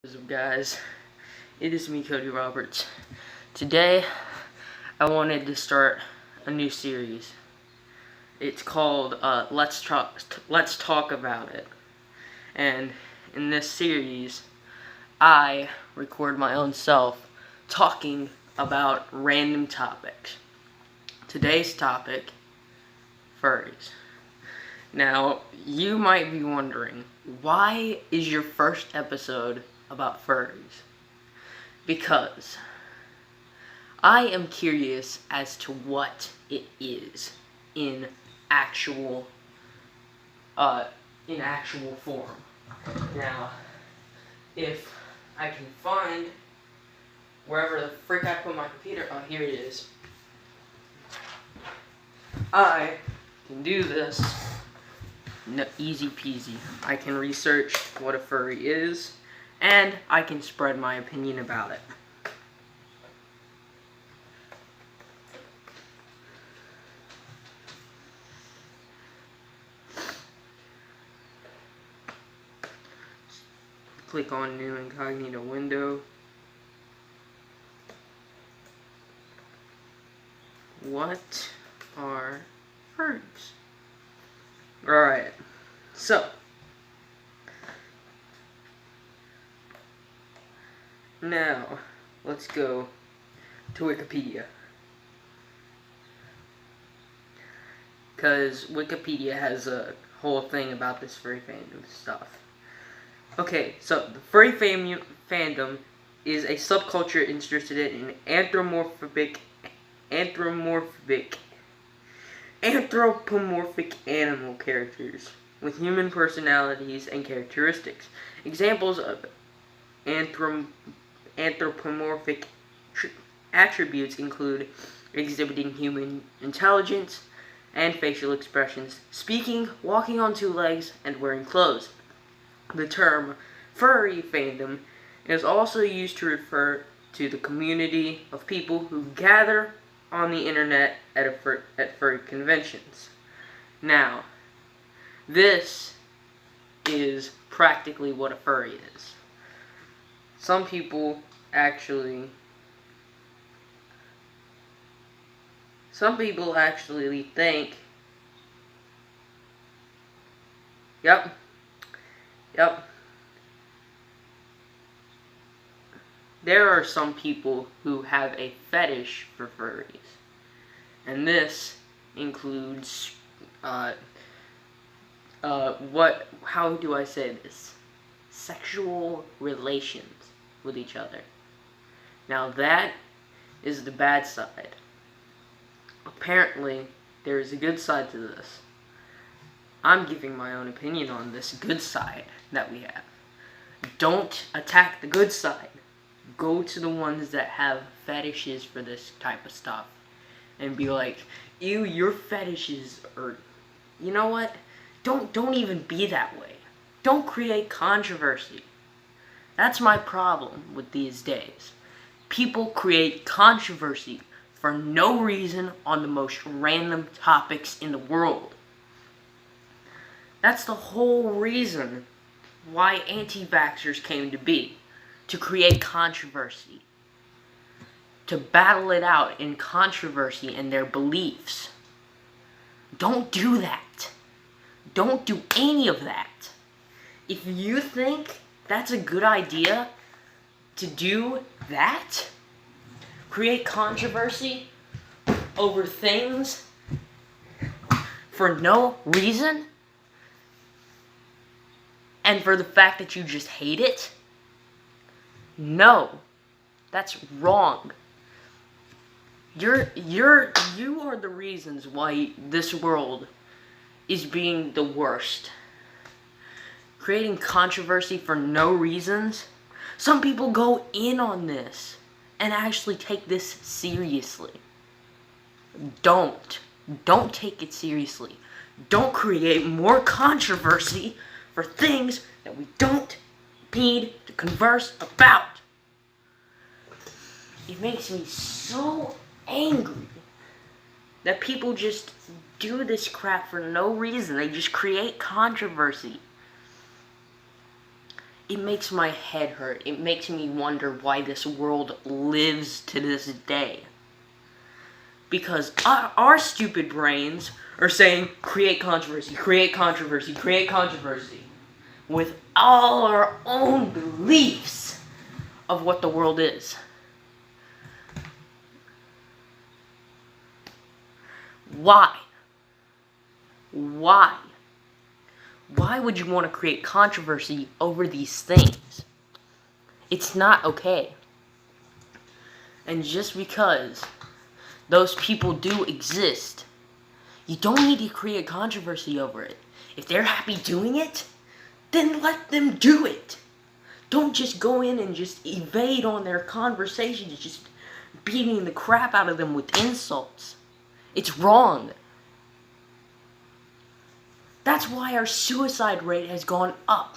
What's up, guys? It is me, Cody Roberts. Today, I wanted to start a new series. It's called Let's Talk About It. And in this series, I record my own self talking about random topics. Today's topic, furries. Now, you might be wondering, why is your first episode about furries? Because I am curious as to what it is in actual form. Now, if I can find wherever the frick I put my computer, oh, here it is. I can do this. No, easy peasy. I can research what a furry is, and I can spread my opinion about it. Click on New Incognito window. What are furries? Alright, so now let's go to Wikipedia, because Wikipedia has a whole thing about this furry fandom stuff. Okay, so the furry fandom is a subculture interested in anthropomorphic animal characters with human personalities and characteristics. Examples of anthropomorphic attributes include exhibiting human intelligence and facial expressions, speaking, walking on two legs, and wearing clothes. The term furry fandom is also used to refer to the community of people who gather on the internet at furry conventions. Now, this is practically what a furry is. Some people actually think, yep, there are some people who have a fetish for furries, and this includes, how do I say this? Sexual relations with each other. Now that is the bad side. Apparently, there is a good side to this. I'm giving my own opinion on this good side that we have. Don't attack the good side. Go to the ones that have fetishes for this type of stuff and be like, ew, your fetishes are, you know what? Don't even be that way. Don't create controversy. That's my problem with these days. People create controversy for no reason on the most random topics in the world. That's the whole reason why anti-vaxxers came to be. To create controversy. To battle it out in controversy and their beliefs. Don't do that. Don't do any of that. If you think that's a good idea to do that, create controversy over things for no reason, and for the fact that you just hate it, no, that's wrong. You are the reasons why this world is being the worst. Creating controversy for no reasons. Some people go in on this and actually take this seriously. Don't take it seriously. Don't create more controversy for things that we don't need to converse about. It makes me so angry that people just do this crap for no reason. They just create controversy. it makes my head hurt. It makes me wonder why this world lives to this day. Because our stupid brains are saying, create controversy, create controversy, create controversy. With all our own beliefs of what the world is. Why? Why? Why would you want to create controversy over these things? It's not okay. And just because those people do exist, you don't need to create controversy over it. If they're happy doing it, then let them do it. Don't just go in and just evade on their conversations, just beating the crap out of them with insults. It's wrong. That's why our suicide rate has gone up.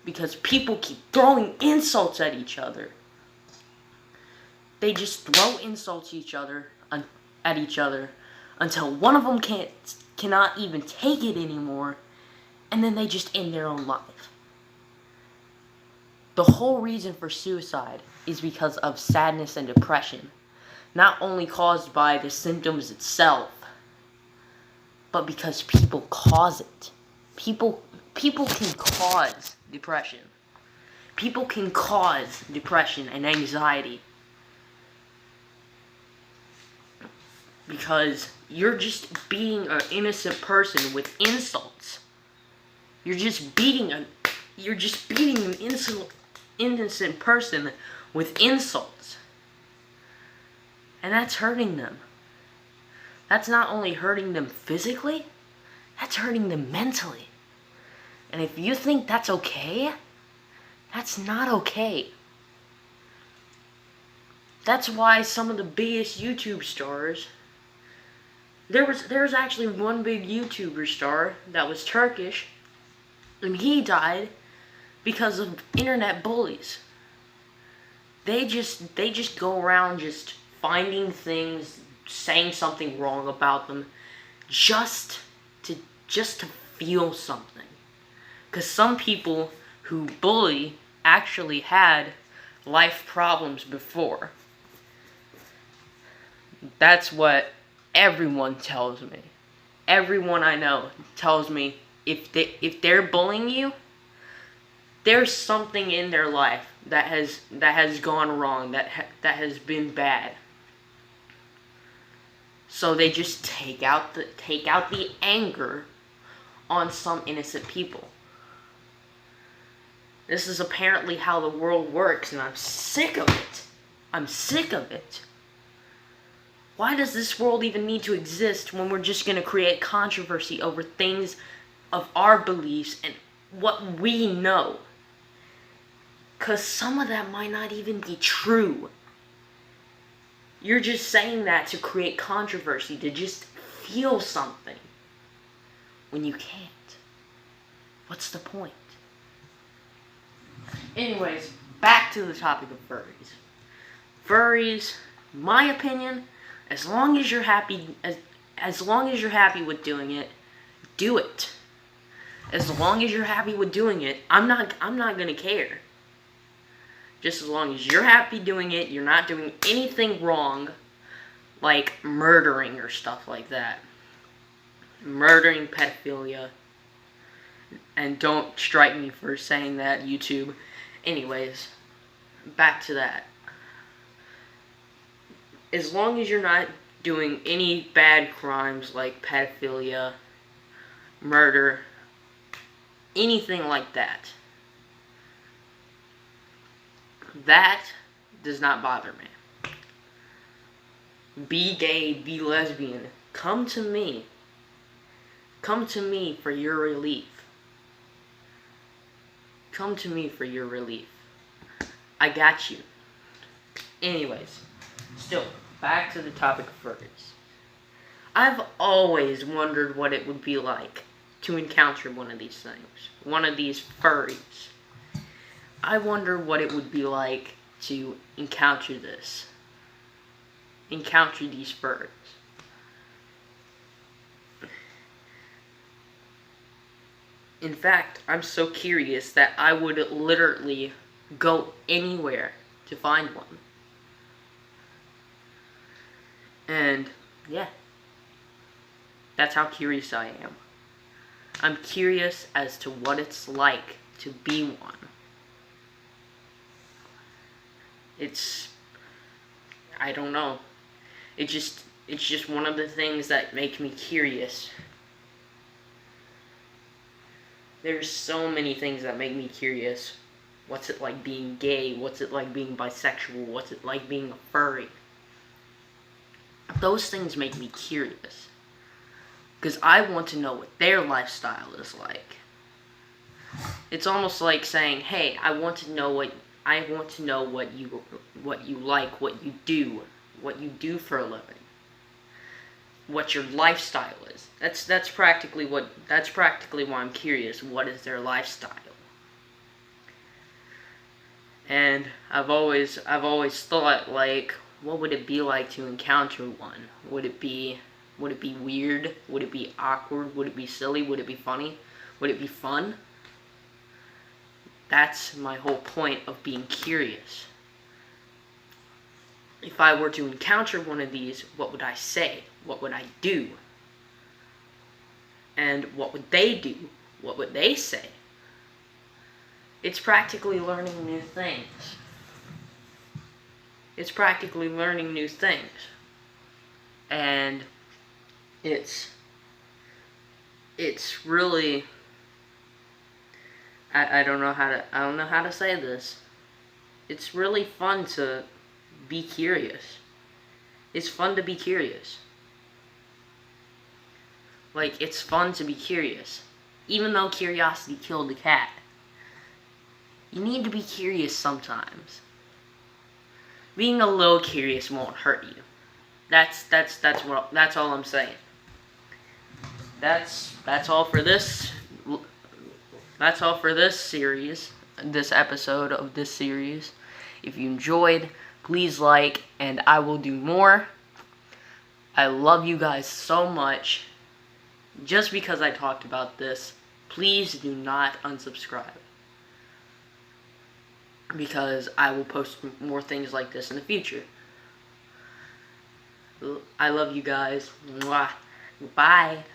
Because people keep throwing insults at each other. They just throw insults at each other until one of them cannot even take it anymore, and then they just end their own life. The whole reason for suicide is because of sadness and depression, not only caused by the symptoms itself, but because people cause it. People can cause depression. People can cause depression and anxiety. Because you're just beating an innocent person with insults. You're just beating an innocent person with insults. And that's hurting them. That's not only hurting them physically, that's hurting them mentally. And if you think that's okay, that's not okay. That's why some of the biggest YouTube stars, there was actually one big YouTuber star that was Turkish, and he died because of internet bullies. They just go around just finding things, saying something wrong about them, just to feel something. Because some people who bully actually had life problems before. That's what everyone tells me. Everyone I know tells me if they're bullying you, there's something in their life that has gone wrong, that has been bad. So they just take out the anger on some innocent people. This is apparently how the world works, and I'm sick of it. I'm sick of it. Why does this world even need to exist when we're just going to create controversy over things of our beliefs and what we know? Because some of that might not even be true. You're just saying that to create controversy, to just feel something, when you can't. What's the point? Anyways, back to the topic of furries. Furries, my opinion, as long as you're happy, as long as you're happy with doing it, do it. As long as you're happy with doing it, I'm not gonna care. Just as long as you're happy doing it, you're not doing anything wrong, like murdering or stuff like that. Murdering, pedophilia. And don't strike me for saying that, YouTube. Anyways, back to that. As long as you're not doing any bad crimes like pedophilia, murder, anything like that, that does not bother me. Be gay, be lesbian. Come to me. Come to me for your relief. Come to me for your relief. I got you. Anyways, still, back to the topic of furries. I've always wondered what it would be like to encounter one of these things. One of these furries. I wonder what it would be like to encounter this. Encounter these furries. In fact, I'm so curious that I would literally go anywhere to find one. And yeah, that's how curious I am. I'm curious as to what it's like to be one. I don't know. It's just one of the things that make me curious. There's so many things that make me curious. What's it like being gay? What's it like being bisexual? What's it like being a furry? Those things make me curious. Because I want to know what their lifestyle is like. It's almost like saying, hey, I want to know what you like, what you do for a living. What your lifestyle is. That's practically why I'm curious. What is their lifestyle? And I've always thought, like, what would it be like to encounter one? Would it be weird? Would it be awkward? Would it be silly? Would it be funny? Would it be fun? That's my whole point of being curious. If I were to encounter one of these, what would I say? What would I do? And what would they do? What would they say? It's practically learning new things. It's practically learning new things. And it's really, I don't know how to say this. It's really fun to be curious. It's fun to be curious. Like, it's fun to be curious. Even though curiosity killed the cat. You need to be curious sometimes. Being a little curious won't hurt you. That's all I'm saying. That's all for this. That's all for this series. This episode of this series. If you enjoyed, please like, and I will do more. I love you guys so much. Just because I talked about this, please do not unsubscribe. Because I will post more things like this in the future. I love you guys. Mwah. Bye.